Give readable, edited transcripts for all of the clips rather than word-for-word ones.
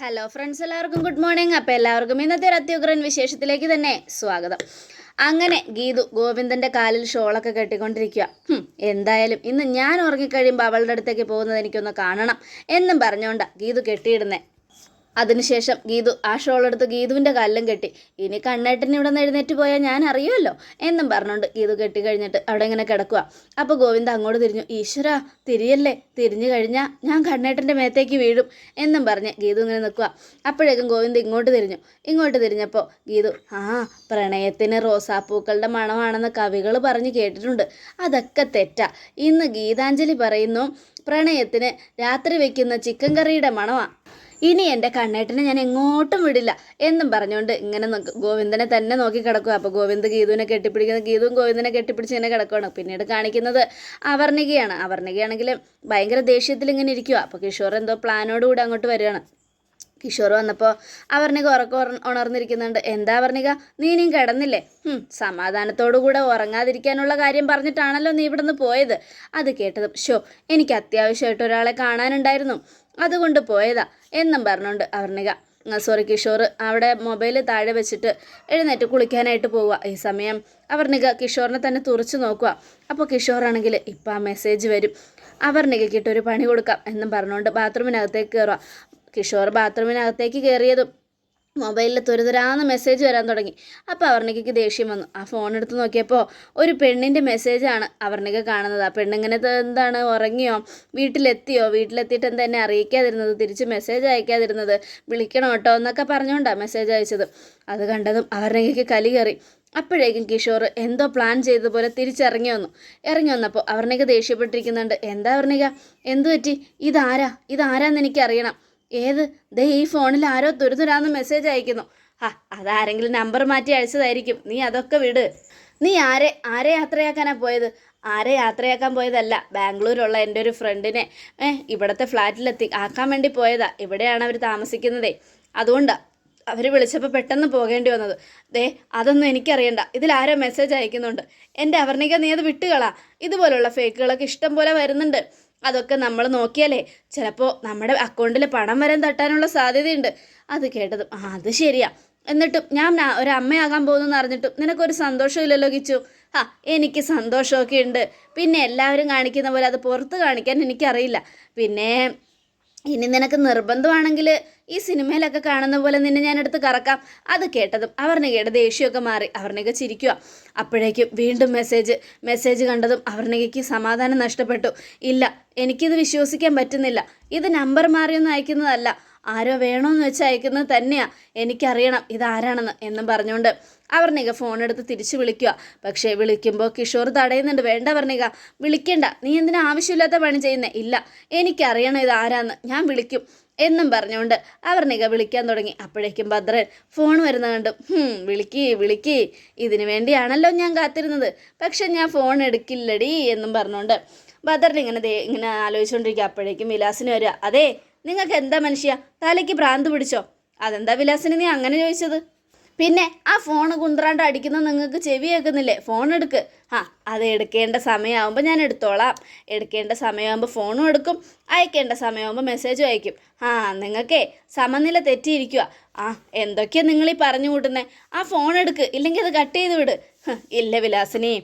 Hello friends, എല്ലാവർക്കും good morning. അപ്പോൾ എല്ലാവർക്കും ഇന്നത്തെ ഒരു അത്യുഗ്രൻ വിശേഷത്തിലേക്ക് തന്നെ സ്വാഗതം. അങ്ങനെ ഗീതു ഗോവിന്ദൻ്റെ കാലിൽ ഷോളൊക്കെ കെട്ടിക്കൊണ്ടിരിക്കുക. എന്തായാലും ഇന്ന് ഞാൻ ഉറങ്ങിക്കഴിയുമ്പോൾ അവളുടെ അടുത്തേക്ക് പോകുന്നത് എനിക്കൊന്ന് കാണണം എന്നും പറഞ്ഞുകൊണ്ടാണ് ഗീതു കെട്ടിയിടുന്നേ. അതിനുശേഷം ഗീതു ആ ഷോളെടുത്ത് ഗീതുവിൻ്റെ കാലിലും കെട്ടി. ഇനി കണ്ണേട്ടൻ ഇവിടെ നിന്ന് എഴുന്നേറ്റ് പോയാൽ ഞാൻ അറിയുമല്ലോ എന്നും പറഞ്ഞുകൊണ്ട് ഗീതു കെട്ടി കഴിഞ്ഞിട്ട് അവിടെ ഇങ്ങനെ കിടക്കുക. അപ്പോൾ ഗോവിന്ദ അങ്ങോട്ട് തിരിഞ്ഞു. ഈശ്വര, തിരിയല്ലേ, തിരിഞ്ഞു കഴിഞ്ഞാൽ ഞാൻ കണ്ണേട്ടൻ്റെ മേത്തേക്ക് വീഴും എന്നും പറഞ്ഞ് ഗീതു ഇങ്ങനെ നിൽക്കുക. അപ്പോഴേക്കും ഗോവിന്ദ ഇങ്ങോട്ട് തിരിഞ്ഞപ്പോൾ ഗീതു, പ്രണയത്തിന് റോസാപ്പൂക്കളുടെ മണമാണെന്ന് കവികൾ പറഞ്ഞ് കേട്ടിട്ടുണ്ട്. അതൊക്കെ തെറ്റാ. ഇന്ന് ഗീതാഞ്ജലി പറയുന്നു പ്രണയത്തിന് രാത്രി വയ്ക്കുന്ന ചിക്കൻ കറിയുടെ മണമാണ്. ഇനി എൻ്റെ കണ്ണേട്ടനെ ഞാൻ എങ്ങോട്ടും വിടില്ല എന്നും പറഞ്ഞുകൊണ്ട് ഇങ്ങനെ ഗോവിന്ദനെ തന്നെ നോക്കി കിടക്കുക. അപ്പോൾ ഗോവിന്ദ് ഗീതുവിനെ കെട്ടിപ്പിടിക്കുന്ന, ഗീതുവും ഗോവിന്ദനെ കെട്ടിപ്പിടിച്ച് ഇങ്ങനെ കിടക്കുകയാണ്. പിന്നീട് കാണിക്കുന്നത് അവർണികയാണ്. അവർണികയാണെങ്കിൽ ഭയങ്കര ദേഷ്യത്തിൽ ഇങ്ങനെ ഇരിക്കുക. അപ്പോൾ കിഷോർ എന്തോ പ്ലാനോടുകൂടി അങ്ങോട്ട് വരികയാണ്. കിഷോർ വന്നപ്പോൾ അവർണിക ഉണർന്നിരിക്കുന്നുണ്ട്. എന്താ അവർണിക, നീ ഇനിയും കിടന്നില്ലേ? സമാധാനത്തോടു കൂടെ ഉറങ്ങാതിരിക്കാനുള്ള കാര്യം പറഞ്ഞിട്ടാണല്ലോ നീ ഇവിടെ നിന്ന് പോയത്. അത് കേട്ടതും എനിക്ക് അത്യാവശ്യമായിട്ട് ഒരാളെ കാണാനുണ്ടായിരുന്നു, അതുകൊണ്ട് പോയതാ എന്നും പറഞ്ഞുകൊണ്ട് കിഷോർ അവിടെ മൊബൈൽ താഴെ വെച്ചിട്ട് എഴുന്നേറ്റ് കുളിക്കാനായിട്ട് പോവുക. ഈ സമയം അവർണിക കിഷോറിനെ തന്നെ തുറച്ചു നോക്കുക. അപ്പോൾ കിഷോറാണെങ്കിൽ ഇപ്പം ആ മെസ്സേജ് വരും, അവർണികയ്ക്കിട്ടൊരു പണി കൊടുക്കാം എന്നും പറഞ്ഞുകൊണ്ട് ബാത്റൂമിനകത്തേക്ക് കയറുക. കിഷോർ ബാത്റൂമിനകത്തേക്ക് കയറിയതും മൊബൈലിൽ തുരുതുരാന്ന് മെസ്സേജ് വരാൻ തുടങ്ങി. അപ്പോൾ അവർണികയ്ക്ക് ദേഷ്യം വന്നു. ആ ഫോൺ എടുത്ത് നോക്കിയപ്പോൾ ഒരു പെണ്ണിൻ്റെ മെസ്സേജാണ് അവർണിക കാണുന്നത്. ആ പെണ്ണിങ്ങനെ എന്താണ്, ഉറങ്ങിയോ, വീട്ടിലെത്തിയിട്ട് എന്താ എന്നെ അറിയിക്കാതിരുന്നത്, തിരിച്ച് മെസ്സേജ് അയക്കാതിരുന്നത്, വിളിക്കണം കേട്ടോ എന്നൊക്കെ പറഞ്ഞുകൊണ്ടാണ് മെസ്സേജ് അയച്ചത്. അത് കണ്ടതും അവർണികയ്ക്ക് കലി കയറി. അപ്പോഴേക്കും കിഷോർ എന്തോ പ്ലാൻ ചെയ്തതുപോലെ തിരിച്ചിറങ്ങി വന്നപ്പോൾ അവർണിക ദേഷ്യപ്പെട്ടിരിക്കുന്നുണ്ട്. എന്താ അവർണിക, എന്തു പറ്റി? ഇതാരാന്ന് എനിക്കറിയണം. ഏത്? ദേ ഈ ഫോണിൽ ആരോ തുരുതുരാന്ന് മെസ്സേജ് അയക്കുന്നു. അതാരെങ്കിലും നമ്പർ മാറ്റി അയച്ചതായിരിക്കും. നീ അതൊക്കെ വിട്. നീ ആരെ യാത്രയാക്കാനാ പോയത്? ആരെ യാത്രയാക്കാൻ പോയതല്ല, ബാംഗ്ലൂരുള്ള എൻ്റെ ഒരു ഫ്രണ്ടിനെ ഇവിടുത്തെ ഫ്ലാറ്റിലെത്തി ആക്കാൻ വേണ്ടി പോയതാ. ഇവിടെയാണ് അവർ താമസിക്കുന്നതേ, അതുകൊണ്ടാണ് അവർ വിളിച്ചപ്പോൾ പെട്ടെന്ന് പോകേണ്ടി വന്നത്. അതൊന്നും എനിക്കറിയണ്ട. ഇതിലാരോ മെസ്സേജ് അയക്കുന്നുണ്ട്. എൻ്റെ അവർണിക, നീ അത് വിട്ടുകളാ. ഇതുപോലുള്ള ഫേക്കുകളൊക്കെ ഇഷ്ടം പോലെ വരുന്നുണ്ട്. അതൊക്കെ നമ്മൾ നോക്കിയാലേ ചിലപ്പോൾ നമ്മുടെ അക്കൗണ്ടിൽ പണം വരാൻ തട്ടാനുള്ള സാധ്യതയുണ്ട്. അത് കേട്ടതും അത് ശരിയാ. എന്നിട്ടും ഞാൻ ഒരു അമ്മയാകാൻ പോകുന്നെന്ന് അറിഞ്ഞിട്ടും നിനക്കൊരു സന്തോഷമില്ലല്ലോ കിച്ചു? എനിക്ക് സന്തോഷമൊക്കെ ഉണ്ട്. പിന്നെ എല്ലാവരും കാണിക്കുന്ന പോലെ അത് പുറത്ത് കാണിക്കാൻ എനിക്കറിയില്ല. പിന്നെ ഇനി നിനക്ക് നിർബന്ധമാണെങ്കിൽ ഈ സിനിമയിലൊക്കെ കാണുന്ന പോലെ നിന്നെ ഞാനെടുത്ത് കറക്കാം. അത് കേട്ടതും അവർണികയുടെ ദേഷ്യമൊക്കെ മാറി. അവർണിക ചിരിക്കുക. അപ്പോഴേക്കും വീണ്ടും മെസ്സേജ് കണ്ടതും അവർണികയ്ക്ക് സമാധാനം നഷ്ടപ്പെട്ടു. ഇല്ല, എനിക്കിത് വിശ്വസിക്കാൻ പറ്റുന്നില്ല. ഇത് നമ്പർ മാറിയൊന്നും അയക്കുന്നതല്ല, ആരോ വേണമെന്ന് വെച്ച് അയക്കുന്നത് തന്നെയാണ്. എനിക്കറിയണം ഇതാരാണെന്ന് എന്നും പറഞ്ഞുകൊണ്ട് അവർണിക ഫോണെടുത്ത് തിരിച്ചു വിളിക്കുക. പക്ഷേ വിളിക്കുമ്പോൾ കിഷോർ തടയുന്നുണ്ട്. വേണ്ട അവർണിക, വിളിക്കണ്ട. നീ എന്തിനാ ആവശ്യമില്ലാത്ത പണി ചെയ്യുന്നേ? ഇല്ല, എനിക്കറിയണം ഇതാരാന്ന്, ഞാൻ വിളിക്കും എന്നും പറഞ്ഞുകൊണ്ട് അവർണിക വിളിക്കാൻ തുടങ്ങി. അപ്പോഴേക്കും ഭദ്രൻ ഫോൺ വരുന്ന കണ്ടു. വിളിക്ക്, ഇതിനു വേണ്ടിയാണല്ലോ ഞാൻ കാത്തിരുന്നത്, പക്ഷെ ഞാൻ ഫോൺ എടുക്കില്ലടി എന്നും പറഞ്ഞുകൊണ്ട് ഭദ്രൻ ഇങ്ങനെ ആലോചിച്ചുകൊണ്ടിരിക്കുക. അപ്പോഴേക്കും വിലാസിന് വരിക. അതെ, നിങ്ങൾക്ക് എന്താ മനുഷ്യ, തലയ്ക്ക് ഭ്രാന്ത് പിടിച്ചോ? അതെന്താ വിലാസിന് നീ അങ്ങനെ ചോദിച്ചത്? പിന്നെ ആ ഫോൺ കുന്ത്രാണ്ട് അടിക്കുന്നത് നിങ്ങൾക്ക് ചെവി കേൾക്കുന്നില്ലേ? ഫോൺ എടുക്ക്. അത് എടുക്കേണ്ട സമയമാകുമ്പോൾ ഞാൻ എടുത്തോളാം. എടുക്കേണ്ട സമയമാകുമ്പോൾ ഫോണും എടുക്കും, അയക്കേണ്ട സമയമാകുമ്പോൾ മെസ്സേജും അയക്കും. നിങ്ങൾക്കേ സമനില തെറ്റിയിരിക്കുക. എന്തൊക്കെയാണ് നിങ്ങളീ പറഞ്ഞു കൂട്ടുന്നേ? ആ ഫോൺ എടുക്ക്, ഇല്ലെങ്കിൽ അത് കട്ട് ചെയ്ത് വിട്. ഇല്ല വിലാസിനി,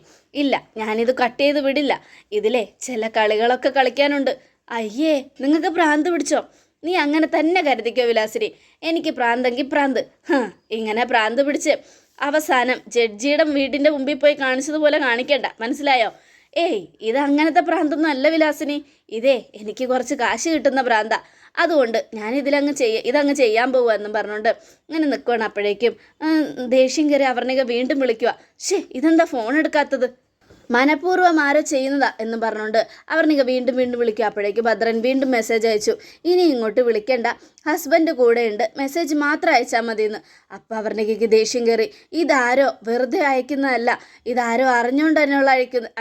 ഇല്ല, ഞാനിത് കട്ട് ചെയ്ത് വിടില്ല. ഇതിലെ ചില കളികളൊക്കെ കളിക്കാനുണ്ട്. അയ്യേ, നിങ്ങൾക്ക് ഭ്രാന്ത് പിടിച്ചോ? നീ അങ്ങനെ തന്നെ കരുതിക്കോ വിലാസിനി. എനിക്ക് പ്രാന്തെങ്കിൽ പ്രാന്ത്. ഇങ്ങനെ പ്രാന്ത് പിടിച്ച് അവസാനം ജഡ്ജിയുടെ വീടിൻ്റെ മുമ്പിൽ പോയി കാണിച്ചതുപോലെ കാണിക്കണ്ട, മനസ്സിലായോ? ഇത് അങ്ങനത്തെ പ്രാന്തൊന്നും അല്ല വിലാസിനി. എനിക്ക് കുറച്ച് കാശ് കിട്ടുന്ന പ്രാന്താ. അതുകൊണ്ട് ഞാൻ ഇതങ്ങ് ചെയ്യാൻ പോവുക എന്നും പറഞ്ഞുകൊണ്ട് ഇങ്ങനെ നിൽക്കുകയാണ്. അപ്പോഴേക്കും ദേഷ്യം കയറി അവർണിക വീണ്ടും വിളിക്കുക. ഇതെന്താ ഫോൺ എടുക്കാത്തത്? മനഃപൂർവ്വം ആരോ ചെയ്യുന്നതാ എന്നും പറഞ്ഞുകൊണ്ട് അവർണിക വീണ്ടും വിളിക്കുക. അപ്പോഴേക്കും ഭദ്രൻ വീണ്ടും മെസ്സേജ് അയച്ചു. ഇനി ഇങ്ങോട്ട് വിളിക്കണ്ട, ഹസ്ബൻഡ് കൂടെയുണ്ട്, മെസ്സേജ് മാത്രം അയച്ചാൽ മതിയെന്ന്. അപ്പോൾ അവർണികയ്ക്ക് ദേഷ്യം കയറി. ഇതാരോ വെറുതെ അയക്കുന്നതല്ല, ഇതാരോ അറിഞ്ഞുകൊണ്ട് തന്നെയുള്ള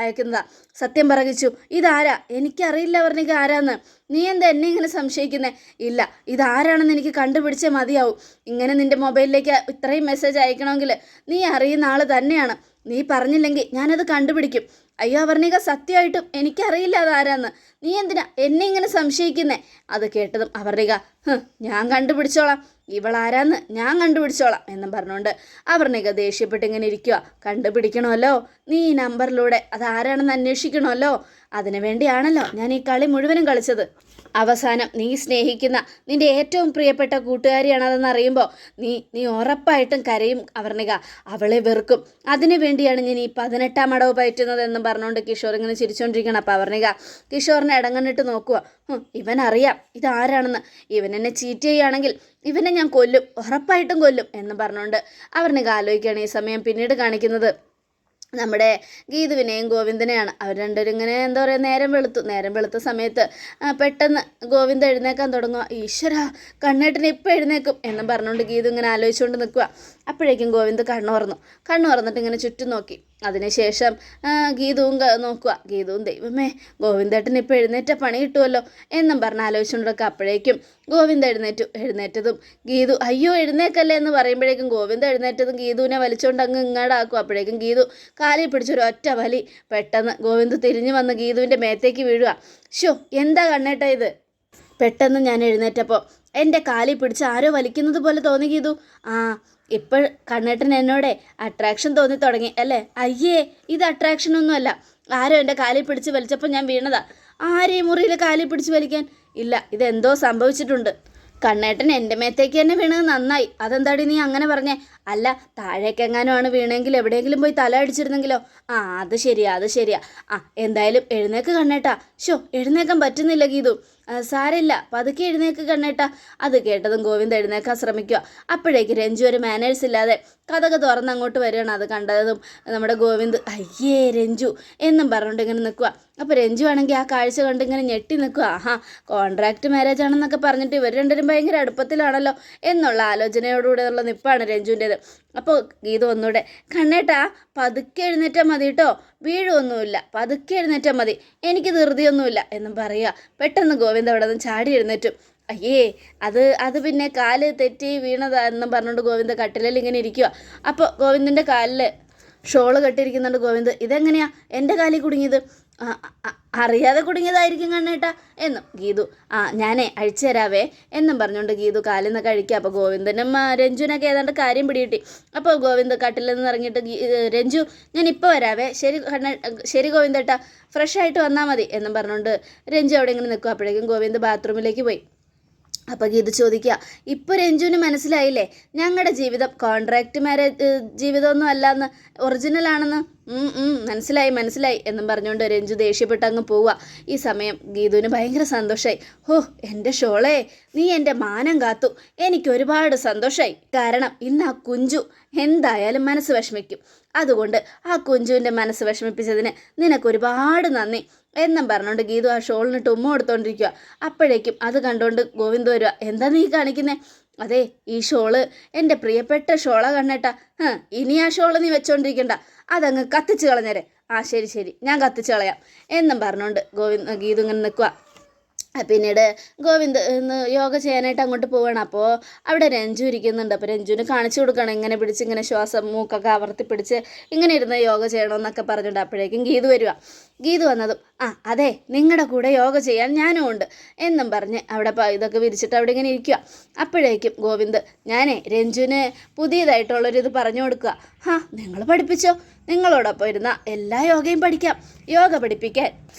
അയക്കുന്നതാ. സത്യം പറയിച്ചു, ഇതാരാ? എനിക്കറിയില്ല അവർണിക ആരാന്ന്. നീ എന്താ എന്നെ ഇങ്ങനെ സംശയിക്കുന്നേ? ഇല്ല, ഇതാരാണെന്ന് എനിക്ക് കണ്ടുപിടിച്ചേ മതിയാവും. ഇങ്ങനെ നിൻ്റെ മൊബൈലിലേക്ക് ഇത്രയും മെസ്സേജ് അയക്കണമെങ്കിൽ നീ അറിയുന്ന ആൾ തന്നെയാണ്. നീ പറഞ്ഞില്ലെങ്കിൽ ഞാനത് കണ്ടുപിടിക്കും. അയ്യോ അപർണിക, സത്യമായിട്ടും എനിക്കറിയില്ല അതാരാന്ന്. നീ എന്തിനാ എന്നെ ഇങ്ങനെ സംശയിക്കുന്നേ? അത് കേട്ടതും അപർണിക, ഞാൻ കണ്ടുപിടിച്ചോളാം, ഇവളാരാന്ന് ഞാൻ കണ്ടുപിടിച്ചോളാം എന്നും പറഞ്ഞുകൊണ്ട് അപർണിക ദേഷ്യപ്പെട്ട് ഇങ്ങനെ ഇരിക്കുക. കണ്ടുപിടിക്കണമല്ലോ, നീ ഈ നമ്പറിലൂടെ അതാരാണെന്ന് അന്വേഷിക്കണമല്ലോ. അതിനു വേണ്ടിയാണല്ലോ ഞാൻ ഈ കളി മുഴുവനും കളിച്ചത്. അവസാനം നീ സ്നേഹിക്കുന്ന നിന്റെ ഏറ്റവും പ്രിയപ്പെട്ട കൂട്ടുകാരിയാണതെന്ന് അറിയുമ്പോൾ നീ ഉറപ്പായിട്ടും കരയും അപർണിക, അവളെ വെറുക്കും. അതിനു വേണ്ടിയാണ് ഞാൻ ഈ 18-ാം അടവ് പയറ്റുന്നതെന്നും പറഞ്ഞുകൊണ്ട് കിഷോർ ഇങ്ങനെ ചിരിച്ചുകൊണ്ടിരിക്കണം. അപ്പം അപർണിക കിഷോറിനെ ഇടങ്ങണിട്ട് നോക്കുക. ഇവനറിയാം ഇതാരാണെന്ന്. ഇവൻ എന്നെ ചീറ്റ് ചെയ്യുകയാണെങ്കിൽ ഇവനെ ഞാൻ കൊല്ലും, ഉറപ്പായിട്ടും കൊല്ലും എന്ന് പറഞ്ഞുകൊണ്ട് അപർണിക ആലോചിക്കുകയാണ്. ഈ സമയം പിന്നീട് കാണിക്കുന്നത് നമ്മുടെ ഗീതുവിനെയും ഗോവിന്ദനെയാണ്. അവർ രണ്ടുപേരും ഇങ്ങനെ എന്താ പറയുക, നേരം വെളുത്ത സമയത്ത് പെട്ടെന്ന് ഗോവിന്ദ എഴുന്നേക്കാൻ തുടങ്ങുക. ഈശ്വര, കണ്ണേട്ടന് ഇപ്പം എഴുന്നേക്കും എന്നും പറഞ്ഞുകൊണ്ട് ഗീതു ഇങ്ങനെ ആലോചിച്ചുകൊണ്ട് നിൽക്കുക. അപ്പോഴേക്കും ഗോവിന്ദ് കണ്ണു തുറന്നിട്ട് ഇങ്ങനെ ചുറ്റും നോക്കി. അതിനുശേഷം ഗീതുവും നോക്കുക. ഗീതുവും ദൈവമേ, ഗോവിന്ദേട്ടൻ ഇപ്പം എഴുന്നേറ്റ പണി കിട്ടുമല്ലോ എന്നും പറഞ്ഞ് ആലോചിച്ചുകൊണ്ടിരിക്കുക. അപ്പോഴേക്കും ഗോവിന്ദ എഴുന്നേറ്റതും ഗീതു അയ്യോ എഴുന്നേക്കല്ലേ എന്ന് പറയുമ്പോഴേക്കും ഗോവിന്ദ എഴുന്നേറ്റതും ഗീതുവിനെ വലിച്ചുകൊണ്ട് അങ്ങ് ഇങ്ങോട്ടാക്കും. അപ്പോഴേക്കും ഗീതു കാലിൽ പിടിച്ചൊരു ഒറ്റ വലി. പെട്ടെന്ന് ഗോവിന്ദ് തിരിഞ്ഞു വന്ന് ഗീതുവിൻ്റെ മേത്തേക്ക് വീഴുക. ഷോ, എന്താ കണ്ണേട്ടാ ഇത്? പെട്ടെന്ന് ഞാൻ എഴുന്നേറ്റപ്പോൾ എൻ്റെ കാലിൽ പിടിച്ച് ആരോ വലിക്കുന്നത് പോലെ തോന്നി ഗീതു. ഇപ്പോൾ കണ്ണേട്ടൻ എന്നോടെ അട്രാക്ഷൻ തോന്നി തുടങ്ങി അല്ലേ? അയ്യേ, ഇത് അട്രാക്ഷൻ ഒന്നുമല്ല. ആരോ എൻ്റെ കാലിൽ പിടിച്ച് വലിച്ചപ്പോൾ ഞാൻ വീണതാ. ആരെയും മുറിയിൽ കാലിൽ പിടിച്ച് വലിക്കാൻ ഇല്ല, ഇതെന്തോ സംഭവിച്ചിട്ടുണ്ട്. കണ്ണേട്ടൻ എൻ്റെ മേത്തേക്ക് തന്നെ വീണത് നന്നായി. അതെന്താടി നീ അങ്ങനെ പറഞ്ഞേ? അല്ല, താഴേക്കെങ്ങാനും ആണ് വീണെങ്കിൽ എവിടെയെങ്കിലും പോയി തല അടിച്ചിരുന്നെങ്കിലോ? അത് ശരിയാ. എന്തായാലും എഴുന്നേക്ക് കണ്ണേട്ടാ. എഴുന്നേക്കാൻ പറ്റുന്നില്ല ഗീതു. സാരമില്ല, പതുക്കെ എഴുന്നേക്ക് കണ്ണേട്ടാ. അത് കേട്ടതും ഗോവിന്ദ് എഴുന്നേക്കാൻ ശ്രമിക്കുക. അപ്പോഴേക്ക് രഞ്ജു ഒരു മാനേഴ്സ് ഇല്ലാതെ കഥക തുറന്ന് അങ്ങോട്ട് വരികയാണ്. അത് കണ്ടതും നമ്മുടെ ഗോവിന്ദ് അയ്യേ രഞ്ജു എന്നും പറഞ്ഞുകൊണ്ട് ഇങ്ങനെ നിൽക്കുക. അപ്പോൾ രഞ്ജു ആണെങ്കിൽ ആ കാഴ്ച കണ്ട് ഇങ്ങനെ ഞെട്ടി നിൽക്കുക. കോൺട്രാക്ട് മാരേജ് ആണെന്നൊക്കെ പറഞ്ഞിട്ട് ഇവർ രണ്ടുപേരും ഭയങ്കര അടുപ്പത്തിലാണല്ലോ എന്നുള്ള ആലോചനയോടുകൂടെയുള്ള നിപ്പാണ് രഞ്ജുവിൻ്റേത്. അപ്പോൾ ഗീതു ഒന്നുകൂടെ കണ്ണേട്ടാ പതുക്കെ എഴുന്നേറ്റാൽ മതി കേട്ടോ, വീഴൊന്നുമില്ല, പതുക്കെ എഴുന്നേറ്റാൽ മതി, എനിക്ക് ധൃതിയൊന്നുമില്ല എന്നും പറയുക. പെട്ടെന്ന് ഗോവിന്ദ് അവിടെ നിന്ന് ചാടി എഴുന്നേറ്റും. അയ്യേ, അത് പിന്നെ കാല് തെറ്റി വീണതാ എന്നും പറഞ്ഞുകൊണ്ട് ഗോവിന്ദ് കട്ടിലിൽ ഇങ്ങനെ ഇരിക്കുക. അപ്പോൾ ഗോവിന്ദിൻ്റെ കാലിൽ ഷോള് കെട്ടിയിരിക്കുന്നുണ്ട് ഗോവിന്ദ്. ഇതെങ്ങനെയാ എൻ്റെ കാലിൽ കുടുങ്ങിയത്? അറിയാതെ കുടുങ്ങിയതായിരിക്കും കണ്ണേട്ടാ എന്നും ഗീതു ഞാനേ അഴിച്ചു തരാവേ എന്നും പറഞ്ഞുകൊണ്ട് ഗീതു കാലിൽ നിന്ന് കഴിക്കുക. അപ്പോൾ ഗോവിന്ദനും രഞ്ജുവിനൊക്കെ ഏതാണ്ട് കാര്യം പിടികിട്ടി. അപ്പോൾ ഗോവിന്ദ് കട്ടിൽ നിന്ന് ഇറങ്ങിയിട്ട് രഞ്ജു ഞാൻ ഇപ്പോൾ വരാവേ, ശരി ഗോവിന്ദേട്ടാ, ഫ്രഷ് ആയിട്ട് വന്നാൽ മതി എന്നും പറഞ്ഞുകൊണ്ട് രഞ്ജു അവിടെ ഇങ്ങനെ നിൽക്കും. അപ്പോഴേക്കും ഗോവിന്ദ് ബാത്റൂമിലേക്ക് പോയി. അപ്പോൾ ഗീതു ചോദിക്കുക, ഇപ്പോൾ രഞ്ജുവിന് മനസ്സിലായില്ലേ ഞങ്ങളുടെ ജീവിതം കോൺട്രാക്ട് മാരേജ് ജീവിതമൊന്നും അല്ലാന്ന്, ഒറിജിനലാണെന്ന്? മനസ്സിലായി എന്നും പറഞ്ഞുകൊണ്ട് രഞ്ജു ദേഷ്യപ്പെട്ട് അങ്ങ് പോവുക. ഈ സമയം ഗീതുവിന് ഭയങ്കര സന്തോഷമായി. എൻ്റെ ഷോളേ, നീ എൻ്റെ മാനം കാത്തു, എനിക്ക് ഒരുപാട് സന്തോഷമായി. കാരണം ഇന്ന് ആ കുഞ്ചു എന്തായാലും മനസ്സ് വിഷമിക്കും. അതുകൊണ്ട് ആ കുഞ്ചുവിൻ്റെ മനസ്സ് വിഷമിപ്പിച്ചതിന് നിനക്ക് ഒരുപാട് നന്ദി എന്നും പറഞ്ഞുകൊണ്ട് ഗീതു ആ ഷോളിനിട്ട് ഉമ്മ കൊടുത്തോണ്ടിരിക്കുക. അപ്പോഴേക്കും അത് കണ്ടുകൊണ്ട് ഗോവിന്ദ് വരിക. എന്താ നീ കാണിക്കുന്നേ? അതെ, ഈ ഷോള് എൻ്റെ പ്രിയപ്പെട്ട ഷോളാ കണ്ണേട്ടാ. ഇനി ആ ഷോള് നീ വെച്ചോണ്ടിരിക്കണ്ട, അതങ്ങ് കത്തിച്ച് കളഞ്ഞേരെ. ശരി, ഞാൻ കത്തിച്ച് കളയാം എന്നും പറഞ്ഞുകൊണ്ട് ഗീതു ഇങ്ങനെ നിൽക്കുക. പിന്നീട് ഗോവിന്ദ് ഇന്ന് യോഗ ചെയ്യാനായിട്ട് അങ്ങോട്ട് പോവുകയാണ്. അപ്പോൾ അവിടെ രഞ്ജു ഇരിക്കുന്നുണ്ട്. അപ്പോൾ രഞ്ജുവിന് കാണിച്ചു കൊടുക്കണം, ഇങ്ങനെ പിടിച്ച് ഇങ്ങനെ ശ്വാസം മൂക്കൊക്കെ അമർത്തി പിടിച്ച് ഇങ്ങനെ ഇരുന്ന് യോഗ ചെയ്യണമെന്നൊക്കെ പറഞ്ഞിട്ടുണ്ട്. അപ്പോഴേക്കും ഗീതു വരിക. ഗീതു വന്നതും അതെ, നിങ്ങളുടെ കൂടെ യോഗ ചെയ്യാൻ ഞാനും ഉണ്ട് എന്നും പറഞ്ഞ് അവിടെ ഇതൊക്കെ വിരിച്ചിട്ട് അവിടെ ഇങ്ങനെ ഇരിക്കുക. അപ്പോഴേക്കും ഗോവിന്ദ് ഞാനേ രഞ്ജുവിന് പുതിയതായിട്ടുള്ളൊരിത് പറഞ്ഞു കൊടുക്കുക. നിങ്ങൾ പഠിപ്പിച്ചോ, നിങ്ങളോടൊപ്പം ഇരുന്ന എല്ലാ യോഗയും പഠിക്കാം. യോഗ പഠിപ്പിക്കാൻ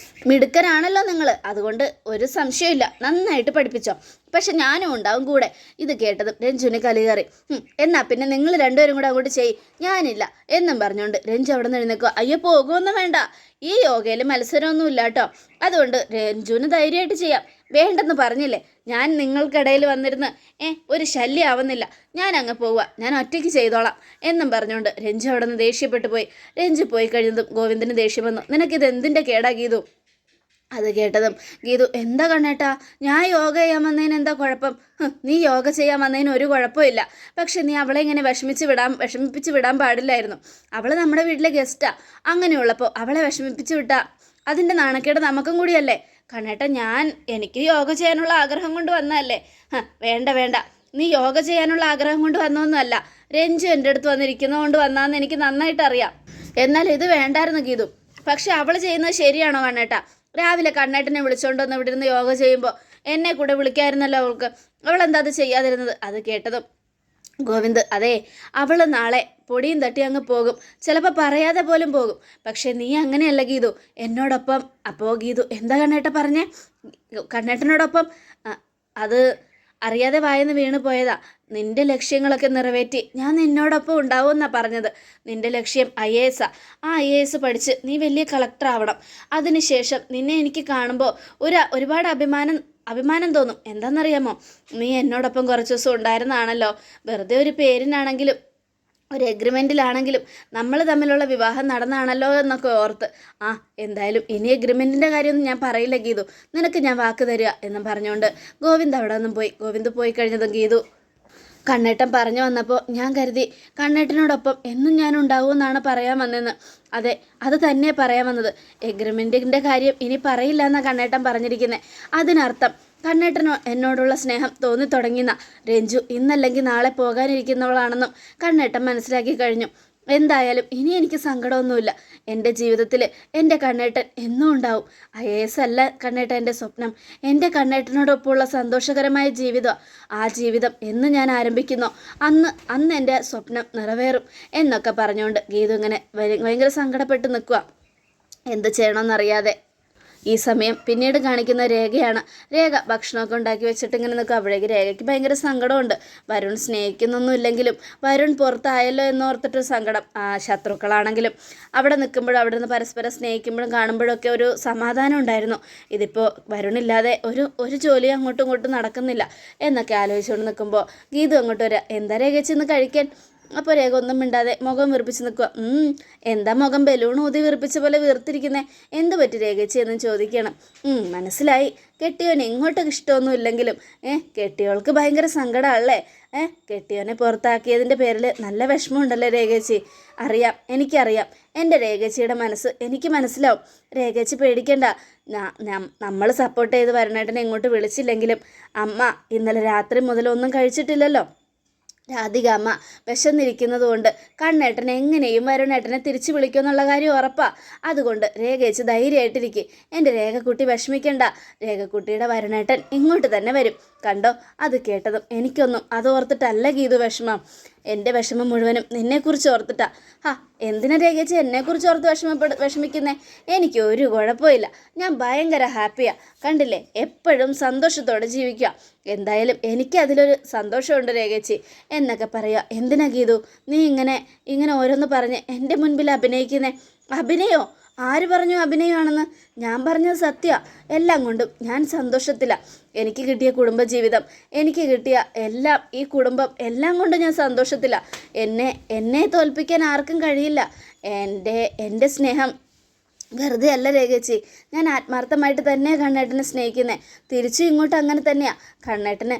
മിടുക്കനാണല്ലോ നിങ്ങൾ, അതുകൊണ്ട് ഒരു സംശയമില്ല, നന്നായിട്ട് പഠിപ്പിച്ചോ. പക്ഷെ ഞാനും ഉണ്ടാവും കൂടെ. ഇത് കേട്ടതും രഞ്ജുവിന് കലി കയറി. എന്നാ പിന്നെ നിങ്ങൾ രണ്ടുപേരും കൂടെ അങ്ങോട്ട് ചെയ്യ്, ഞാനില്ല എന്നും പറഞ്ഞുകൊണ്ട് രഞ്ജു അവിടെ നിന്ന് എഴുന്നേക്കുക. അയ്യോ പോകുമൊന്നും വേണ്ട, ഈ യോഗയിൽ മത്സരമൊന്നും ഇല്ല കേട്ടോ, അതുകൊണ്ട് രഞ്ജുവിന് ധൈര്യമായിട്ട് ചെയ്യാം. വേണ്ടെന്ന് പറഞ്ഞില്ലേ, ഞാൻ നിങ്ങൾക്കിടയിൽ വന്നിരുന്ന് ഒരു ശല്യം ആവുന്നില്ല, ഞാൻ അങ്ങ് പോവുക, ഞാൻ ഒറ്റയ്ക്ക് ചെയ്തോളാം എന്നും പറഞ്ഞുകൊണ്ട് രഞ്ജു അവിടെ നിന്ന് ദേഷ്യപ്പെട്ടു പോയി. രഞ്ജു പോയി കഴിഞ്ഞതും ഗോവിന്ദന് ദേഷ്യം വന്നു. നിനക്കിത് എന്തിൻ്റെ കേടാ ഗീതു? അത് കേട്ടതും ഗീതു എന്താ കണ്ണേട്ടാ, ഞാൻ യോഗ ചെയ്യാൻ വന്നതിന് എന്താ കുഴപ്പം? നീ യോഗ ചെയ്യാൻ വന്നതിന് ഒരു കുഴപ്പമില്ല. പക്ഷെ നീ അവളെ ഇങ്ങനെ വിഷമിപ്പിച്ച് വിടാൻ പാടില്ലായിരുന്നു. അവൾ നമ്മുടെ വീട്ടിലെ ഗസ്റ്റാ. അങ്ങനെയുള്ളപ്പോൾ അവളെ വിഷമിപ്പിച്ച് വിട്ടാ അതിൻ്റെ നാണക്കേട് നമുക്കും കൂടിയല്ലേ കണ്ണേട്ട. എനിക്ക് യോഗ ചെയ്യാനുള്ള ആഗ്രഹം കൊണ്ട് വന്നതല്ലേ. വേണ്ട, നീ യോഗ ചെയ്യാനുള്ള ആഗ്രഹം കൊണ്ട് വന്നതൊന്നുമല്ല, രഞ്ജു എൻ്റെ അടുത്ത് വന്നിരിക്കുന്നതുകൊണ്ട് വന്നാന്ന് എനിക്ക് നന്നായിട്ട് അറിയാം. എന്നാൽ ഇത് വേണ്ടായിരുന്നു ഗീതു. പക്ഷെ അവൾ ചെയ്യുന്നത് ശരിയാണോ കണ്ണേട്ടാ? രാവിലെ കണ്ണേട്ടനെ വിളിച്ചോണ്ട് വന്ന് ഇവിടെ ഇരുന്ന് യോഗ ചെയ്യുമ്പോൾ എന്നെ കൂടെ വിളിക്കായിരുന്നല്ലോ അവൾക്ക്. അവളെന്താ അത് ചെയ്യാതിരുന്നത്? അത് കേട്ടതും ഗോവിന്ദ്, അതെ, അവൾ നാളെ പൊടിയും തട്ടി അങ്ങ് പോകും, ചിലപ്പോൾ പറയാതെ പോലും പോകും. പക്ഷെ നീ അങ്ങനെയല്ല ഗീതു, എന്നോടൊപ്പം. അപ്പോൾ ഗീതു, എന്താ കണ്ണേട്ട പറഞ്ഞേ? കണ്ണേട്ടനോടൊപ്പം? അത് അറിയാതെ വായന്ന് വീണ് പോയതാ. നിന്റെ ലക്ഷ്യങ്ങളൊക്കെ നിറവേറ്റി ഞാൻ നിന്നോടൊപ്പം ഉണ്ടാവുമെന്നാണ് പറഞ്ഞത്. നിന്റെ ലക്ഷ്യം IAS. ആ IAS പഠിച്ച് നീ വലിയ കളക്ടർ ആവണം. അതിനുശേഷം നിന്നെ എനിക്ക് കാണുമ്പോൾ ഒരുപാട് അഭിമാനം തോന്നും. എന്താണെന്നറിയാമോ? നീ എന്നോടൊപ്പം കുറച്ച് ദിവസം ഉണ്ടായിരുന്നതാണല്ലോ. വെറുതെ ഒരു പേരിനാണെങ്കിലും ഒരു എഗ്രിമെൻറ്റിലാണെങ്കിലും നമ്മൾ തമ്മിലുള്ള വിവാഹം നടന്നാണല്ലോ എന്നൊക്കെ ഓർത്ത്. എന്തായാലും ഇനി എഗ്രിമെൻറ്റിൻ്റെ കാര്യമൊന്നും ഞാൻ പറയില്ല ഗീതു, നിനക്ക് ഞാൻ വാക്ക് തരിക എന്നും പറഞ്ഞുകൊണ്ട് ഗോവിന്ദ് അവിടെ നിന്നും പോയി. ഗോവിന്ദ് പോയി കഴിഞ്ഞതും ഗീതു കണ്ണേട്ടൻ പറഞ്ഞു വന്നപ്പോൾ ഞാൻ കരുതി കണ്ണേട്ടനോടൊപ്പം എന്നും ഞാൻ ഉണ്ടാവുമെന്നാണ് പറയാൻ വന്നതെന്ന്. അതെ, അത് തന്നെ പറയാൻ വന്നത്. എഗ്രിമെൻറ്റിൻ്റെ കാര്യം ഇനി പറയില്ല എന്നാണ് കണ്ണേട്ടൻ പറഞ്ഞിരിക്കുന്നത്. അതിനർത്ഥം കണ്ണേട്ടനോ എന്നോടുള്ള സ്നേഹം തോന്നിത്തുടങ്ങിയെന്ന. രഞ്ജു ഇന്നല്ലെങ്കിൽ നാളെ പോകാനിരിക്കുന്നവളാണെന്നും കണ്ണേട്ടൻ മനസ്സിലാക്കി കഴിഞ്ഞു. എന്തായാലും ഇനി എനിക്ക് സങ്കടമൊന്നുമില്ല. എൻ്റെ ജീവിതത്തിൽ എൻ്റെ കണ്ണേട്ടൻ എന്നും ഉണ്ടാവും. IAS അല്ല കണ്ണേട്ടൻ എൻ്റെ സ്വപ്നം. എൻ്റെ കണ്ണേട്ടനോടൊപ്പമുള്ള സന്തോഷകരമായ ജീവിതമാണ്. ആ ജീവിതം എന്ന് ഞാൻ ആരംഭിക്കുന്നോ അന്ന് എൻ്റെ സ്വപ്നം നിറവേറും എന്നൊക്കെ പറഞ്ഞുകൊണ്ട് ഗീതു ഇങ്ങനെ ഭയങ്കര സങ്കടപ്പെട്ട് നിൽക്കുക, എന്ത് ചെയ്യണമെന്നറിയാതെ. ഈ സമയം പിന്നീട് കാണിക്കുന്ന രേഖയാണ്. രേഖ ഭക്ഷണമൊക്കെ ഉണ്ടാക്കി വെച്ചിട്ട് ഇങ്ങനെ നിൽക്കും. അവിടേക്ക് രേഖയ്ക്ക് ഭയങ്കര സങ്കടമുണ്ട്. വരുൺ സ്നേഹിക്കുന്നൊന്നും ഇല്ലെങ്കിലും വരുൺ പുറത്തായല്ലോ എന്നോർത്തിട്ടൊരു സങ്കടം. ശത്രുക്കളാണെങ്കിലും അവിടെ നിൽക്കുമ്പോഴും അവിടെ നിന്ന് പരസ്പരം സ്നേഹിക്കുമ്പോഴും കാണുമ്പോഴൊക്കെ ഒരു സമാധാനം ഉണ്ടായിരുന്നു. ഇതിപ്പോൾ വരുണില്ലാതെ ഒരു ജോലിയും അങ്ങോട്ടും ഇങ്ങോട്ടും നടക്കുന്നില്ല എന്നൊക്കെ ആലോചിച്ചുകൊണ്ട് നിൽക്കുമ്പോൾ ഗീതു അങ്ങോട്ട് വരിക. എന്താ രേഖ ചെന്ന് കഴിക്കാൻ? അപ്പോൾ രേഖ ഒന്നും മിണ്ടാതെ മുഖം വീർപ്പിച്ച് നിൽക്കുക. എന്താ മുഖം ബലൂൺ ഊതി വീർപ്പിച്ച പോലെ വീർത്തിരിക്കുന്നേ? എന്ത് പറ്റി രേഖച്ചി എന്ന് ചോദിക്കണം. മനസ്സിലായി, കെട്ടിയോനെ ഇങ്ങോട്ടൊക്കെ ഇഷ്ടമൊന്നും ഇല്ലെങ്കിലും കെട്ടിയോൾക്ക് ഭയങ്കര സങ്കടമല്ലേ? കെട്ടിയോനെ പുറത്താക്കിയതിൻ്റെ പേരിൽ നല്ല വിഷമമുണ്ടല്ലേ രേഖച്ചി? അറിയാം, എനിക്കറിയാം. എൻ്റെ രേഖച്ചിയുടെ മനസ്സ് എനിക്ക് മനസ്സിലാവും. രേഖച്ചി പേടിക്കണ്ട. നമ്മൾ സപ്പോർട്ട് ചെയ്ത് വരണേട്ടനെ ഇങ്ങോട്ട് വിളിച്ചില്ലെങ്കിലും അമ്മ ഇന്നലെ രാത്രി മുതൽ ഒന്നും കഴിച്ചിട്ടില്ലല്ലോ. രാധിക അമ്മ വിശന്നിരിക്കുന്നത് കൊണ്ട് കണ്ണേട്ടൻ എങ്ങനെയും വരുണേട്ടനെ തിരിച്ചു വിളിക്കുമെന്നുള്ള കാര്യം ഉറപ്പാണ്. അതുകൊണ്ട് രേഖച്ച് ധൈര്യമായിട്ടിരിക്കും. എൻ്റെ രേഖക്കുട്ടി വിഷമിക്കണ്ട. രേഖക്കുട്ടിയുടെ വരുണേട്ടൻ ഇങ്ങോട്ട് തന്നെ വരും. കണ്ടോ? അത് കേട്ടതും എനിക്കൊന്നും അത് ഓർത്തിട്ടല്ല ഗീതു വിഷമം. എൻ്റെ വിഷമം മുഴുവനും നിന്നെക്കുറിച്ച് ഓർത്തിട്ടാ. എന്തിനാ രേഖച്ച് എന്നെക്കുറിച്ച് ഓർത്ത് വിഷമിക്കുന്നേ? എനിക്ക് ഒരു കുഴപ്പമില്ല. ഞാൻ ഭയങ്കര ഹാപ്പിയാണ്. കണ്ടില്ലേ, എപ്പോഴും സന്തോഷത്തോടെ ജീവിക്കുക. എന്തായാലും എനിക്ക് അതിലൊരു സന്തോഷമുണ്ട് രേഖച്ചി എന്നൊക്കെ പറയുക. എന്തിനാ ഗീതു നീ ഇങ്ങനെ ഓരോന്ന് പറഞ്ഞ് എൻ്റെ മുൻപിൽ അഭിനയിക്കുന്നേ? അഭിനയോ? ആര് പറഞ്ഞു അഭിനയമാണെന്ന്? ഞാൻ പറഞ്ഞത് സത്യ. എല്ലാം കൊണ്ടും ഞാൻ സന്തോഷത്തിലാണ്. എനിക്ക് കിട്ടിയ കുടുംബജീവിതം, എനിക്ക് കിട്ടിയ എല്ലാം, ഈ കുടുംബം എല്ലാം കൊണ്ട് ഞാൻ സന്തോഷത്തിലാണ്. എന്നെ തോൽപ്പിക്കാൻ ആർക്കും കഴിയില്ല. എൻ്റെ സ്നേഹം വെറുതെ അല്ല രേഖച്ചി. ഞാൻ ആത്മാർത്ഥമായിട്ട് തന്നെയാണ് കണ്ണേട്ടനെ സ്നേഹിക്കുന്നത്. തിരിച്ചും ഇങ്ങോട്ട് അങ്ങനെ തന്നെയാണ്. കണ്ണേട്ടന്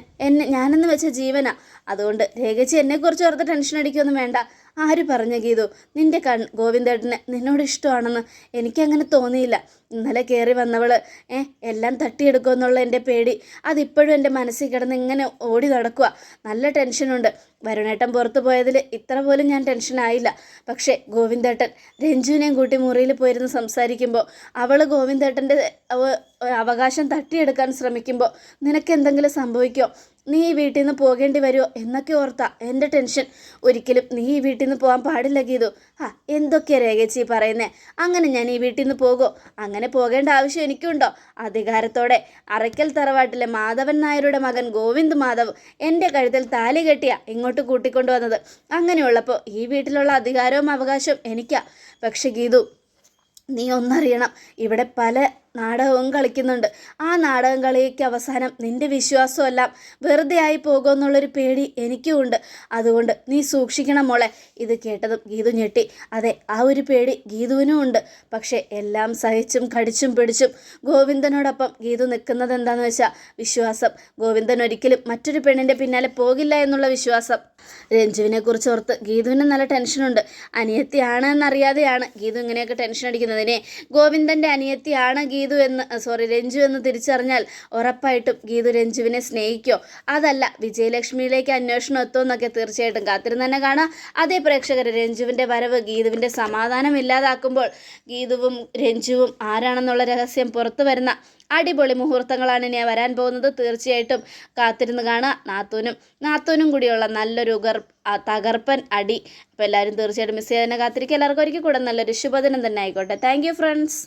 ഞാനെന്ന് വെച്ച ജീവനാ. അതുകൊണ്ട് രേഖച്ചി എന്നെക്കുറിച്ച് ഓർത്ത് ടെൻഷൻ അടിക്കുകയൊന്നും വേണ്ട. ആര് പറഞ്ഞു ഗീതു നിൻ്റെ ഗോവിന്ദേട്ടന് നിന്നോട് ഇഷ്ടമാണെന്ന്? എനിക്കങ്ങനെ തോന്നിയില്ല. ഇന്നലെ കയറി വന്നവൾ എല്ലാം തട്ടിയെടുക്കുമെന്നുള്ള എൻ്റെ പേടി അതിപ്പോഴും എൻ്റെ മനസ്സിൽ കിടന്ന് ഇങ്ങനെ ഓടി നടക്കുക. നല്ല ടെൻഷനുണ്ട്. വരുണേട്ടൻ പുറത്തു പോയതിൽ ഇത്ര പോലും ഞാൻ ടെൻഷനായില്ല. പക്ഷേ ഗോവിന്ദേട്ടൻ രഞ്ജുവിനെയും കൂട്ടി മുറിയിൽ പോയിരുന്ന് സംസാരിക്കുമ്പോൾ അവൾ ഗോവിന്ദേട്ടൻ്റെ അവകാശം തട്ടിയെടുക്കാൻ ശ്രമിക്കുമ്പോൾ നിനക്കെന്തെങ്കിലും സംഭവിക്കുമോ? നീ ഈ വീട്ടിൽ നിന്ന് പോകേണ്ടി വരുമോ എന്നൊക്കെ ഓർത്താ എൻ്റെ ടെൻഷൻ. ഒരിക്കലും നീ ഈ വീട്ടിൽ നിന്ന് പോകാൻ പാടില്ല ഗീതു. എന്തൊക്കെയാ രേഖച്ചി പറയുന്നേ? അങ്ങനെ ഞാൻ ഈ വീട്ടിൽ നിന്ന് പോകുമോ? അങ്ങനെ പോകേണ്ട ആവശ്യം എനിക്കുണ്ടോ? അധികാരത്തോടെ അറയ്ക്കൽ തറവാട്ടിലെ മാധവൻ നായരുടെ മകൻ ഗോവിന്ദ് മാധവ് എൻ്റെ കഴുത്തിൽ താലി കെട്ടിയാ ഇങ്ങോട്ട് കൂട്ടിക്കൊണ്ടുവന്നത്. അങ്ങനെയുള്ളപ്പോൾ ഈ വീട്ടിലുള്ള അധികാരവും അവകാശവും എനിക്കാ. പക്ഷെ ഗീതു നീ ഒന്നറിയണം, ഇവിടെ പല നാടകവും കളിക്കുന്നുണ്ട്. ആ നാടകം കളിക്ക് അവസാനം നിൻ്റെ വിശ്വാസമെല്ലാം വെറുതെ ആയി പോകുമെന്നുള്ളൊരു പേടി എനിക്കും ഉണ്ട്. അതുകൊണ്ട് നീ സൂക്ഷിക്കണം മോളെ. ഇത് കേട്ടതും ഗീതു ഞെട്ടി. അതെ, ആ ഒരു പേടി ഗീതുവിനും ഉണ്ട്. പക്ഷേ എല്ലാം സഹിച്ചും കടിച്ചും പിടിച്ചും ഗോവിന്ദനോടൊപ്പം ഗീതു നിൽക്കുന്നത് എന്താണെന്ന് വെച്ചാൽ വിശ്വാസം. ഗോവിന്ദൻ ഒരിക്കലും മറ്റൊരു പെണ്ണിൻ്റെ പിന്നാലെ പോകില്ല എന്നുള്ള വിശ്വാസം. രഞ്ജുവിനെ കുറിച്ച് ഓർത്ത് ഗീതുവിന് നല്ല ടെൻഷനുണ്ട്. അനിയത്തിയാണ് എന്നറിയാതെയാണ് ഗീതു ഇങ്ങനെയൊക്കെ ടെൻഷൻ അടിക്കുന്നതിനെ. ഗോവിന്ദൻ്റെ അനിയത്തിയാണ് ഗീതു രഞ്ജു എന്ന് തിരിച്ചറിഞ്ഞാൽ ഉറപ്പായിട്ടും ഗീതു രഞ്ജുവിനെ സ്നേഹിക്കോ, അതല്ല വിജയലക്ഷ്മിയിലേക്ക് അന്വേഷണം എത്തുമെന്നൊക്കെ തീർച്ചയായിട്ടും കാത്തിരുന്ന് തന്നെ കാണാം. അതേ പ്രേക്ഷകർ, രഞ്ജുവിൻ്റെ വരവ് ഗീതുവിൻ്റെ സമാധാനം ഇല്ലാതാക്കുമ്പോൾ ഗീതുവും രഞ്ജുവും ആരാണെന്നുള്ള രഹസ്യം പുറത്തു വരുന്ന അടിപൊളി മുഹൂർത്തങ്ങളാണ് ഇനി വരാൻ പോകുന്നത്. തീർച്ചയായിട്ടും കാത്തിരുന്ന് കാണുക. നാത്തൂനും കൂടിയുള്ള നല്ലൊരു തകർപ്പൻ അടി. അപ്പോൾ എല്ലാവരും തീർച്ചയായിട്ടും മിസ് ചെയ്യാതെ തന്നെ കാത്തിരിക്കുക. എല്ലാവർക്കും ഒരിക്കൽ കൂടെ നല്ലൊരു ശുഭദിനം തന്നെ ആയിക്കോട്ടെ. Thank you friends.